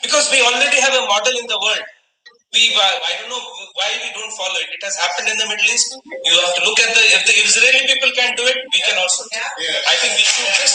Because we already have a model in the world. I don't know why we don't follow it. It has happened in the Middle East. You have to look at if the Israeli people can do it, we can also do it. I think we should just.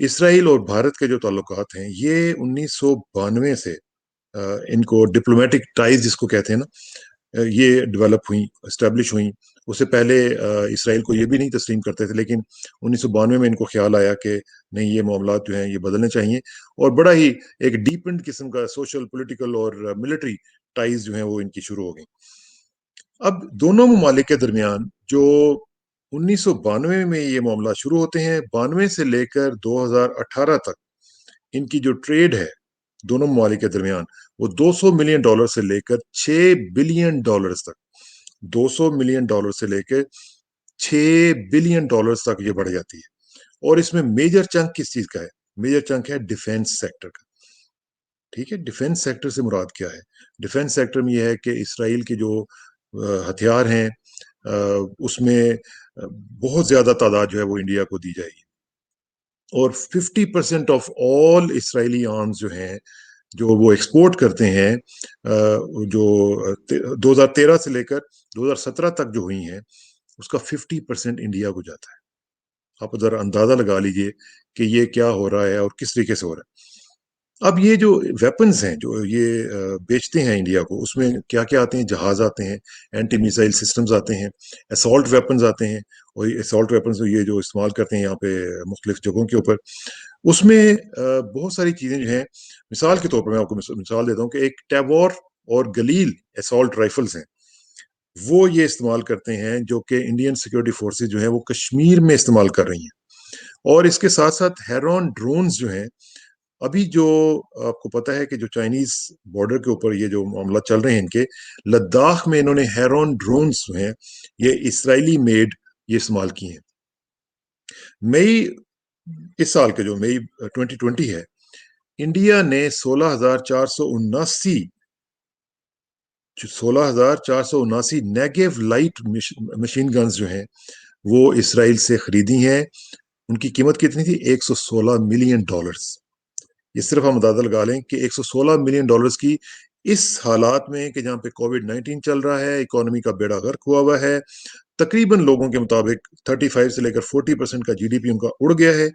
اسرائیل اور بھارت کے جو تعلقات ہیں یہ 1992 سے ان کو diplomatic ties جس کو کہتے ہیں نا، یہ ڈیولپ ہوئیں، اسٹیبلش ہوئیں۔ اس سے پہلے اسرائیل کو یہ بھی نہیں تسلیم کرتے تھے، لیکن 1992 میں ان کو خیال آیا کہ نہیں، یہ معاملات جو ہیں یہ بدلنے چاہیے، اور بڑا ہی ایک ڈیپنڈ قسم کا سوشل، پولیٹیکل اور ملٹری ٹائز جو ہیں وہ ان کی شروع ہو گئیں۔ اب دونوں ممالک کے درمیان جو 1992 میں یہ معاملہ شروع ہوتے ہیں، 92 سے لے کر 2018 تک ان کی جو ٹریڈ ہے دونوں ممالک کے درمیان، وہ $200 ملین سے لے کر $6 بلین تک، $200 ملین سے لے کے $6 بلین تک یہ بڑھ جاتی ہے۔ اور اس میں میجر چنک کس چیز کا ہے؟ میجر چنک ہے ڈیفینس سیکٹر کا۔ ٹھیک ہے، ڈیفینس سیکٹر سے مراد کیا ہے؟ ڈیفینس سیکٹر میں یہ ہے کہ اسرائیل کے جو ہتھیار ہیں، اس میں بہت زیادہ تعداد جو ہے وہ انڈیا کو دی جائے گی، اور 50% آف آل اسرائیلی آرمز جو ہیں جو وہ ایکسپورٹ کرتے ہیں، جو 2013 سے لے کر 2017 تک جو ہوئی ہیں، اس کا 50% انڈیا کو جاتا ہے۔ آپ ذرا اندازہ لگا لیجئے کہ یہ کیا ہو رہا ہے اور کس طریقے سے ہو رہا ہے۔ اب یہ جو ویپنز ہیں جو یہ بیچتے ہیں انڈیا کو، اس میں کیا کیا آتے ہیں؟ جہاز آتے ہیں، اینٹی میزائل سسٹمز آتے ہیں، اسالٹ ویپنز آتے ہیں، اور اسالٹ ویپنز یہ جو استعمال کرتے ہیں یہاں پہ مختلف جگہوں کے اوپر، اس میں بہت ساری چیزیں جو ہیں۔ مثال کے طور پر میں آپ کو مثال دیتا ہوں کہ ایک ٹیبور اور گلیل اسالٹ رائفلز ہیں، وہ یہ استعمال کرتے ہیں، جو کہ انڈین سیکورٹی فورسز جو ہیں وہ کشمیر میں استعمال کر رہی ہیں۔ اور اس کے ساتھ ساتھ ہیرون ڈرونز جو ہیں، ابھی جو آپ کو پتا ہے کہ جو چائنیز بارڈر کے اوپر یہ جو معاملات چل رہے ہیں ان کے، لداخ میں انہوں نے ہیرون ڈرونز جو ہیں یہ اسرائیلی میڈ یہ استعمال کیے ہیں۔ مئی اس سال کے جو مئی 2020 ہے، انڈیا نے 16,479 نیگیو لائٹ مشین گنز جو ہیں وہ اسرائیل سے خریدی ہیں۔ ان کی قیمت کتنی تھی؟ $116 ملین۔ یہ صرف ہم اندازہ لگا لیں کہ $116 ملین کی اس حالات میں کہ جہاں پہ کووڈ-19 چل رہا ہے، اکانومی کا بیڑا غرق ہوا ہوا ہے، تقریباً لوگوں کے مطابق 35 سے لے کر 40% کا جی ڈی پی ان کا اڑ گیا ہے،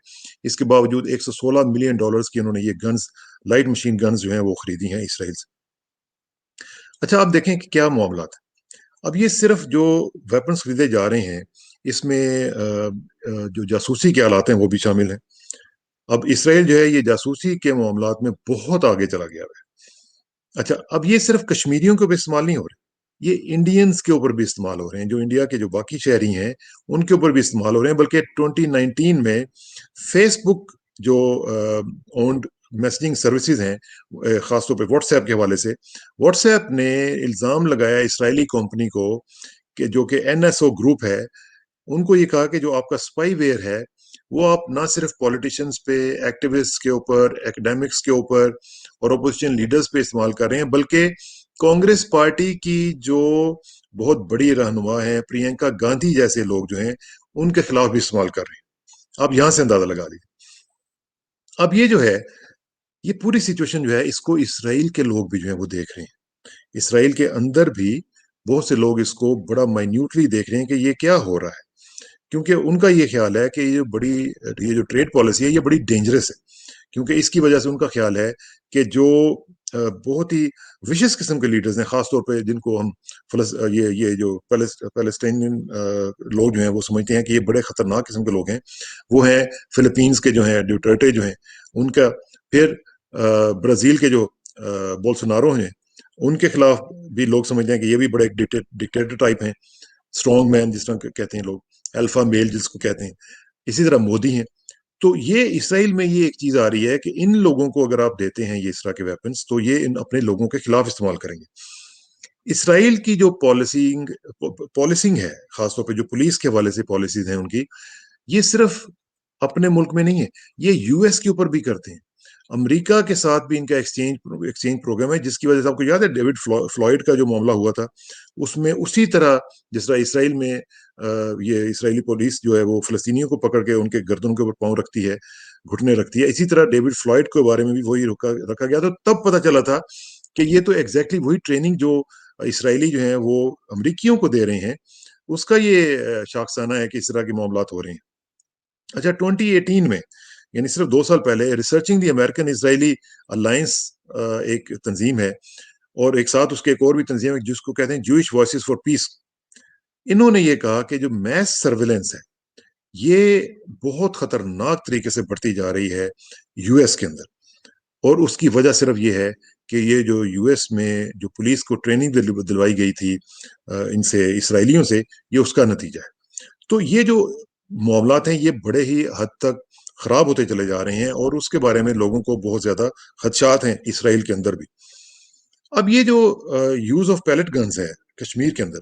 اس کے باوجود $116 ملین کی انہوں نے یہ گنز، لائٹ مشین گنز جو ہیں وہ خریدی ہیں اسرائیل سے۔ اچھا، آپ دیکھیں کہ کیا معاملات ہیں۔ اب یہ صرف جو ویپنز خریدے جا رہے ہیں، اس میں جو جاسوسی کے آلات ہیں وہ بھی شامل ہیں۔ اب اسرائیل جو ہے یہ جاسوسی کے معاملات میں بہت آگے چلا گیا ہے۔ اچھا، اب یہ صرف کشمیریوں کے اوپر استعمال نہیں ہو رہے، یہ انڈینز کے اوپر بھی استعمال ہو رہے ہیں، جو انڈیا کے جو باقی شہری ہیں ان کے اوپر بھی استعمال ہو رہے ہیں۔ بلکہ 2019 میں فیس بک جو اونڈ میسجنگ سروسز ہیں، خاص طور پہ واٹس ایپ کے حوالے سے، واٹس ایپ نے الزام لگایا اسرائیلی کمپنی کو کہ جو کہ این ایس او گروپ ہے، ان کو یہ کہا کہ جو آپ کا سپائی ویئر ہے وہ آپ نہ صرف پولیٹیشنز پہ، ایکٹیوسٹ کے اوپر، ایکڈیمکس کے اوپر اور اپوزیشن لیڈرز پہ استعمال کر رہے ہیں، بلکہ کانگریس پارٹی کی جو بہت بڑی رہنما ہیں، پرینکا گاندھی جیسے لوگ جو ہیں، ان کے خلاف بھی استعمال کر رہے ہیں۔ آپ یہاں سے اندازہ لگا لیجیے۔ اب یہ جو ہے، یہ پوری سچویشن جو ہے، اس کو اسرائیل کے لوگ بھی جو ہیں وہ دیکھ رہے ہیں۔ اسرائیل کے اندر بھی بہت سے لوگ اس کو بڑا مائنیوٹلی دیکھ رہے ہیں کہ یہ کیا ہو رہا ہے، کیونکہ ان کا یہ خیال ہے کہ یہ جو ٹریڈ پالیسی ہے یہ بڑی ڈینجرس ہے، کیونکہ اس کی وجہ سے ان کا خیال ہے کہ جو بہت ہی وشس قسم کے لیڈرز ہیں، خاص طور پہ جن کو ہم یہ جو پیلسٹینین لوگ جو ہیں وہ سمجھتے ہیں کہ یہ بڑے خطرناک قسم کے لوگ ہیں، وہ ہیں فلپینز کے جو ہیں ڈیوٹرٹے جو ہیں ان کا، پھر برازیل کے جو بولسونارو ہیں ان کے خلاف بھی لوگ سمجھتے ہیں کہ یہ بھی بڑے ڈکٹیٹر ٹائپ ہیں، اسٹرانگ مین جس طرح کہتے ہیں لوگ، الفا میل جس کو کہتے ہیں۔ اسی طرح مودی ہیں۔ تو یہ اسرائیل میں یہ ایک چیز آ رہی ہے کہ ان لوگوں کو اگر آپ دیتے ہیں یہ اس طرح کے ویپنز، تو یہ ان اپنے لوگوں کے خلاف استعمال کریں گے۔ اسرائیل کی جو پالیسنگ ہے، خاص طور پہ جو پولیس کے حوالے سے پالیسیز ہیں ان کی، یہ صرف اپنے ملک میں نہیں ہے، یہ یو ایس کے اوپر بھی کرتے ہیں۔ امریکہ کے ساتھ بھی ان کا ایکسچینج پروگرام ہے، جس کی وجہ سے آپ کو یاد ہے ڈیوڈ فلوئڈ کا جو معاملہ ہوا تھا، اس میں اسی طرح جس طرح اسرائیل میں یہ اسرائیلی پولیس جو ہے وہ فلسطینیوں کو پکڑ کے ان کے گردنوں کے اوپر پاؤں رکھتی ہے، گھٹنے رکھتی ہے، اسی طرح ڈیوڈ فلوئڈ کے بارے میں بھی وہی رکھا گیا تھا۔ تب پتہ چلا تھا کہ یہ تو ایگزیکٹلی وہی ٹریننگ جو اسرائیلی جو ہیں وہ امریکیوں کو دے رہے ہیں، اس کا یہ شاخسانہ ہے کہ اس طرح کے معاملات ہو رہے ہیں۔ اچھا، 2018 میں یعنی صرف 2 سال پہلے ریسرچنگ دی امریکن اسرائیلی الائنس ایک تنظیم ہے، اور ایک ساتھ اس کے ایک اور بھی تنظیم ہے جس کو کہتے ہیں جوئش وائسز فار پیس. انہوں نے یہ کہا کہ جو میس سرویلنس ہے یہ بہت خطرناک طریقے سے بڑھتی جا رہی ہے یو ایس کے اندر، اور اس کی وجہ صرف یہ ہے کہ یہ جو یو ایس میں جو پولیس کو ٹریننگ دلوائی گئی تھی ان سے، اسرائیلیوں سے، یہ اس کا نتیجہ ہے. تو یہ جو معاملات ہیں یہ بڑے ہی حد تک خراب ہوتے چلے جا رہے ہیں، اور اس کے بارے میں لوگوں کو بہت زیادہ خدشات ہیں اسرائیل کے اندر بھی. اب یہ جو یوز آف پیلٹ گنز ہے کشمیر کے اندر،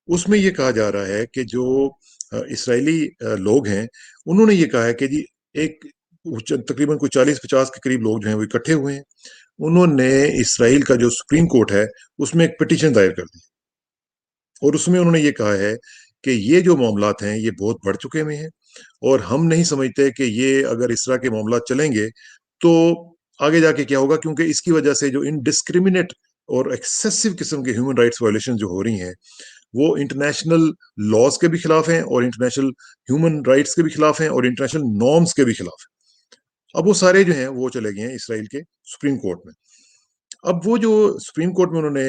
اس میں یہ کہا جا رہا ہے کہ جو اسرائیلی لوگ ہیں انہوں نے یہ کہا ہے کہ جی ایک تقریباً کوئی 40-50 کے قریب لوگ جو ہیں وہ اکٹھے ہوئے ہیں، انہوں نے اسرائیل کا جو سپریم کورٹ ہے اس میں ایک پٹیشن دائر کر دی، اور اس میں انہوں نے یہ کہا ہے کہ یہ جو معاملات ہیں یہ بہت بڑھ چکے ہوئے ہیں، اور ہم نہیں سمجھتے کہ یہ اگر اس طرح کے معاملات چلیں گے تو آگے جا کے کیا ہوگا، کیونکہ اس کی وجہ سے جو انڈسکریمنیٹ اور ایکسیسو قسم کے ہیومن رائٹس وائلیشن جو ہو رہی ہیں وہ انٹرنیشنل لاز کے بھی خلاف ہیں، اور انٹرنیشنل ہیومن رائٹس کے بھی خلاف ہیں، اور انٹرنیشنل نارمز کے بھی خلاف ہیں. اب وہ سارے جو ہیں وہ چلے گئے ہیں اسرائیل کے سپریم کورٹ میں. اب وہ جو سپریم کورٹ میں انہوں نے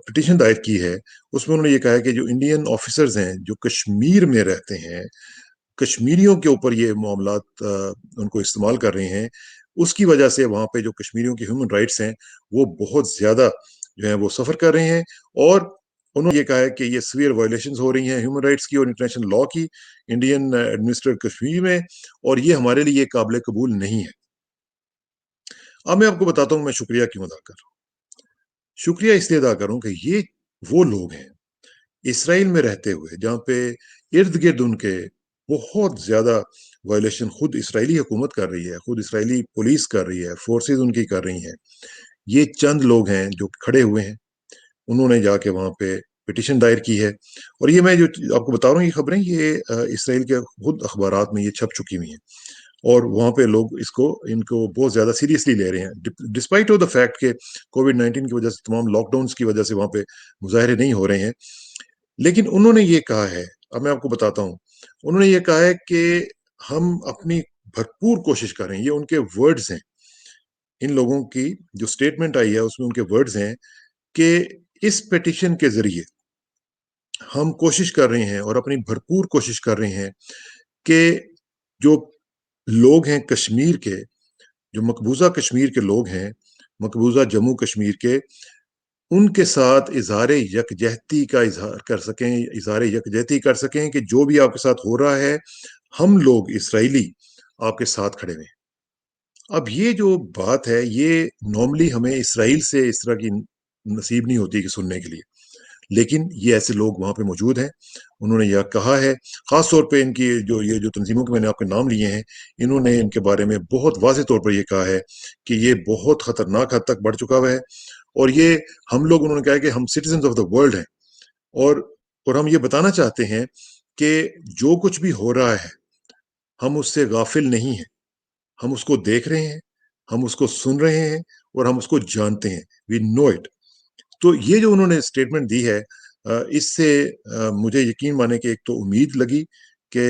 پٹیشن دائر کی ہے اس میں انہوں نے یہ کہا ہے کہ جو انڈین آفیسرز ہیں جو کشمیر میں رہتے ہیں، کشمیریوں کے اوپر یہ معاملات ان کو استعمال کر رہے ہیں، اس کی وجہ سے وہاں پہ جو کشمیریوں کے ہیومن رائٹس ہیں وہ بہت زیادہ جو ہیں وہ سفر کر رہے ہیں، اور انہوں نے یہ کہا ہے کہ یہ سویئر وائلیشنز ہو رہی ہیں ہیومن رائٹس کی اور انٹرنیشنل لا کی انڈین ایڈمنسٹریٹ کشمیر میں، اور یہ ہمارے لیے قابل قبول نہیں ہے. اب میں آپ کو بتاتا ہوں میں شکریہ کیوں ادا کر رہا ہوں. شکریہ اس لیے ادا کروں کہ یہ وہ لوگ ہیں اسرائیل میں رہتے ہوئے جہاں پہ ارد گرد ان کے بہت زیادہ وائلیشن خود اسرائیلی حکومت کر رہی ہے، خود اسرائیلی پولیس کر رہی ہے، فورسز ان کی کر رہی ہیں. یہ چند لوگ ہیں جو کھڑے ہوئے ہیں، انہوں نے جا کے وہاں پہ پٹیشن دائر کی ہے، اور یہ میں جو آپ کو بتا رہا ہوں یہ خبریں یہ اسرائیل کے خود اخبارات میں یہ چھپ چکی ہوئی ہیں، اور وہاں پہ لوگ ان کو بہت زیادہ سیریسلی لے رہے ہیں ڈسپائٹ آف دا فیکٹ کہ کووڈ-19 کی وجہ سے تمام لاک ڈاؤنس کی وجہ سے وہاں پہ مظاہرے نہیں ہو رہے ہیں. لیکن انہوں نے یہ کہا ہے، اب میں آپ کو بتاتا ہوں، انہوں نے یہ کہا ہے کہ ہم اپنی بھرپور کوشش کریں، یہ ان کے ورڈز ہیں، ان لوگوں کی جو سٹیٹمنٹ آئی ہے اس میں ان کے ورڈز ہیں کہ اس پیٹیشن کے ذریعے ہم کوشش کر رہے ہیں اور اپنی بھرپور کوشش کر رہے ہیں کہ جو لوگ ہیں کشمیر کے، جو مقبوضہ کشمیر کے لوگ ہیں، مقبوضہ جموں کشمیر کے، ان کے ساتھ اظہار یکجہتی کا اظہار کر سکیں، اظہار یکجہتی کر سکیں کہ جو بھی آپ کے ساتھ ہو رہا ہے ہم لوگ اسرائیلی آپ کے ساتھ کھڑے ہوئے ہیں. اب یہ جو بات ہے یہ نارملی ہمیں اسرائیل سے اس طرح کی نصیب نہیں ہوتی کہ سننے کے لیے، لیکن یہ ایسے لوگ وہاں پہ موجود ہیں. انہوں نے یہ کہا ہے، خاص طور پہ ان کی جو تنظیموں کے میں نے آپ کے نام لیے ہیں، انہوں نے ان کے بارے میں بہت واضح طور پر یہ کہا ہے کہ یہ بہت خطرناک حد تک بڑھ چکا ہوا ہے، اور یہ ہم لوگ، انہوں نے کہا ہے کہ ہم سٹیزنز آف دا ورلڈ ہیں، اور ہم یہ بتانا چاہتے ہیں کہ جو کچھ بھی ہو رہا ہے ہم اس سے غافل نہیں ہیں، ہم اس کو دیکھ رہے ہیں، ہم اس کو سن رہے ہیں، اور ہم اس کو جانتے ہیں. وی نو اٹ. تو یہ جو انہوں نے اسٹیٹمنٹ دی ہے اس سے مجھے یقین مانے کہ ایک تو امید لگی کہ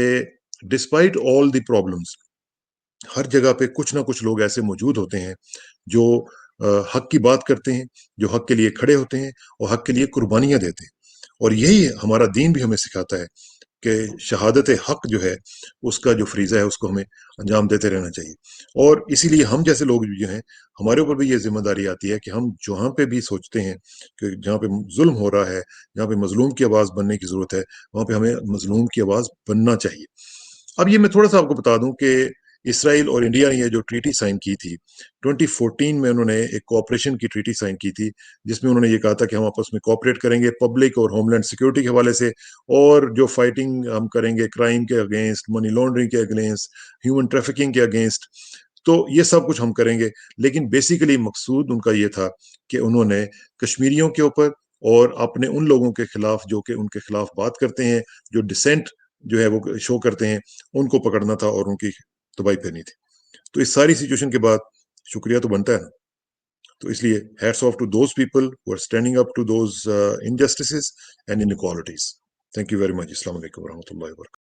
ڈسپائٹ آل دی پرابلمس ہر جگہ پہ کچھ نہ کچھ لوگ ایسے موجود ہوتے ہیں جو حق کی بات کرتے ہیں، جو حق کے لیے کھڑے ہوتے ہیں اور حق کے لیے قربانیاں دیتے ہیں. اور یہی ہمارا دین بھی ہمیں سکھاتا ہے کہ شہادت حق جو ہے اس کا جو فریضہ ہے اس کو ہمیں انجام دیتے رہنا چاہیے. اور اسی لیے ہم جیسے لوگ جو ہیں ہمارے اوپر بھی یہ ذمہ داری آتی ہے کہ ہم جہاں پہ بھی سوچتے ہیں کہ جہاں پہ ظلم ہو رہا ہے، جہاں پہ مظلوم کی آواز بننے کی ضرورت ہے، وہاں پہ ہمیں مظلوم کی آواز بننا چاہیے. اب یہ میں تھوڑا سا آپ کو بتا دوں کہ اسرائیل اور انڈیا نے یہ جو ٹریٹی سائن کی تھی 2014 میں، انہوں نے ایک کوآپریشن کی ٹریٹی سائن کی تھی جس میں انہوں نے یہ کہا تھا کہ ہم آپس میں کوآپریٹ کریں گے پبلک اور ہوم لینڈ سیکورٹی کے حوالے سے، اور جو فائٹنگ ہم کریں گے کرائم کے اگینسٹ، منی لانڈرنگ کے اگینسٹ، ہیومن ٹریفکنگ کے اگینسٹ، تو یہ سب کچھ ہم کریں گے. لیکن بیسیکلی مقصود ان کا یہ تھا کہ انہوں نے کشمیریوں کے اوپر اور اپنے ان لوگوں کے خلاف جو کہ ان کے خلاف بات کرتے ہیں، جو ڈسینٹ جو ہے وہ شو کرتے ہیں، ان کو پکڑنا تھا اور ان کی تباہی کرنی تھی. تو اس ساری سچویشن کے بعد شکریہ تو بنتا ہے نا. تو اس لیے hats off to those people who are standing up to those injustices and inequalities. Thank you very much. السلام علیکم ورحمۃ اللہ وبرکاتہ.